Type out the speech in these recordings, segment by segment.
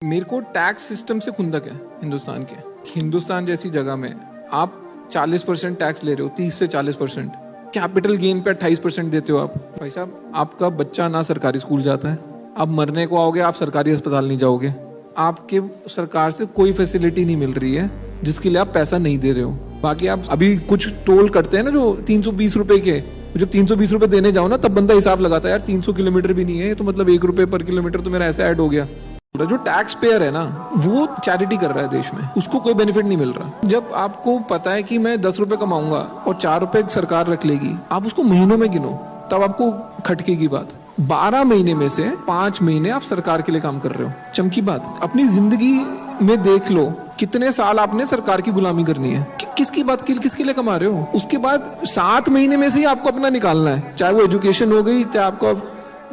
मेरे को tax system से खुंदक है हिंदुस्तान के। हिंदुस्तान जैसी जगह में आप 40% टैक्स ले रहे हो, 30 से 40%। कैपिटल गेन पे 28% देते हो आप। भाई साहब, आपका बच्चा ना सरकारी स्कूल जाता है, आप मरने को आओगे, आप सरकारी अस्पताल नहीं जाओगे, आपके सरकार से कोई फैसिलिटी नहीं मिल रही है जिसके लिए आप पैसा नहीं दे रहे हो। बाकी आप अभी कुछ टोल करते हैं ना जो 320 रुपए के, जब 320 रुपए देने जाओ ना तब बंदा हिसाब लगाता है, यार 300 किलोमीटर भी नहीं है तो मतलब 1 रुपए पर किलोमीटर तो मेरा ऐसा ऐड हो गया। जो टैक्स पेयर है ना वो चैरिटी कर रहा है देश में, उसको कोई बेनिफिट नहीं मिल रहा। जब आपको पता है कि मैं 10 रुपए कमाऊंगा और 4 रुपए सरकार रख लेगी, आप उसको महीनों में गिनो तब आपको खटकेगी बात। 12 महीने में से 5 महीने आप सरकार के लिए काम कर रहे हो। चमकी बात, अपनी जिंदगी में देख लो कितने साल आपने सरकार की गुलामी करनी है, किसकी बात किसके लिए कमा रहे हो। उसके बाद 7 महीने में से ही आपको अपना निकालना है, चाहे वो एजुकेशन हो गई, चाहे आपको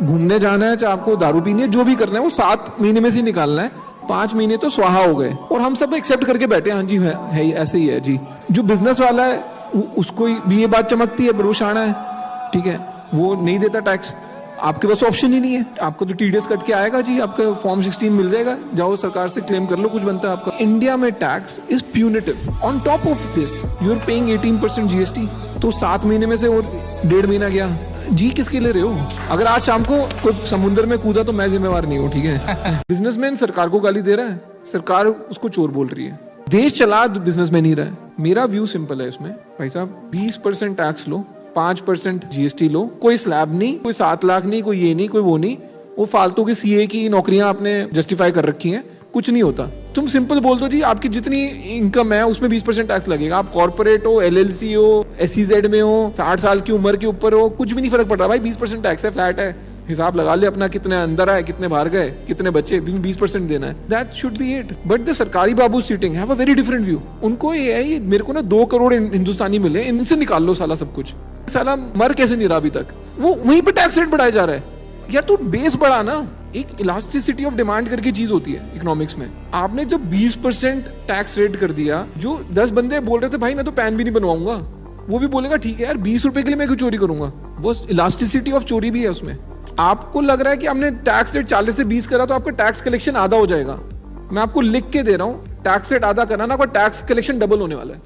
घूमने जाना है, चाहे आपको दारू पीनी है, जो भी करना है वो 7 महीने में से निकालना है। 5 महीने तो स्वाहा हो गए और हम सब एक्सेप्ट करके बैठे, हाँ जी है ऐसे ही है जी। जो बिजनेस वाला है उसको भी ये बात चमकती है, वो शाना है, ठीक है, वो नहीं देता टैक्स। आपके पास ऑप्शन ही नहीं है, आपको तो टीडीएस कट के आएगा जी, आपका फॉर्म 16 मिल जाएगा, जाओ सरकार से क्लेम कर लो, कुछ बनता है आपका। इंडिया में tax is punitive. On top of this you are paying 18% GST. तो 7 महीने में से और 1.5 महीना गया जी, किसके ले रहे हो? अगर आज शाम को कोई समुद्र में कूदा तो मैं जिम्मेवार नहीं हूँ, ठीक है। बिजनेसमैन सरकार को गाली दे रहा है, सरकार उसको चोर बोल रही है, देश चला बिजनेसमैन ही रहा है। मेरा व्यू सिंपल है इसमें, भाई साहब 20% टैक्स लो, 5% जीएसटी लो, कोई स्लैब नहीं, कोई 7 लाख नहीं, कोई ये नहीं, कोई वो नहीं, वो फालतू की सीए की नौकरियां आपने जस्टिफाई कर रखी हैं, कुछ नहीं होता। तुम सिंपल बोल दो जी आपकी जितनी इनकम है उसमें 20% टैक्स लगेगा। आप कॉर्पोरेट हो, एलएलसी हो, एसईजेड में हो, 60 साल की उम्र के ऊपर हो, कुछ भी नहीं फर्क पड़ रहा भाई, 20% टैक्स है, फ्लैट है, हिसाब लगा ले अपना, कितने अंदर आए, कितने बाहर गए, कितने बच्चे, 20% देना है। That should be it. But the सरकारी बाबू sitting have a very different view. उनको ये है, मेरे को ना 2 करोड़ हिंदुस्तानी मिले, इनसे निकाल लो साला सब कुछ। साला मर कैसे नहीं रहा अभी तक, वो वहीं पे टैक्स रेट बढ़ाया जा रहा है। यार तू बेस बढ़ा ना। एक इलास्टिसिटी ऑफ डिमांड करके चीज होती है इकोनॉमिक्स में। आपने जब 20% टैक्स रेट कर दिया, जो 10 बंदे बोल रहे थे भाई मैं तो पैन भी नहीं बनवाऊंगा, वो भी बोलेगा ठीक है यार 20 रुपए के लिए मैं क्यों चोरी करूंगा। वो इलास्टिसिटी ऑफ चोरी भी है उसमें। आपको लग रहा है कि हमने टैक्स रेट 40 से 20 करा तो आपका टैक्स कलेक्शन आधा हो जाएगा। मैं आपको लिख के दे रहा हूँ, टैक्स रेट आधा करना ना, आपका टैक्स कलेक्शन डबल होने वाला है।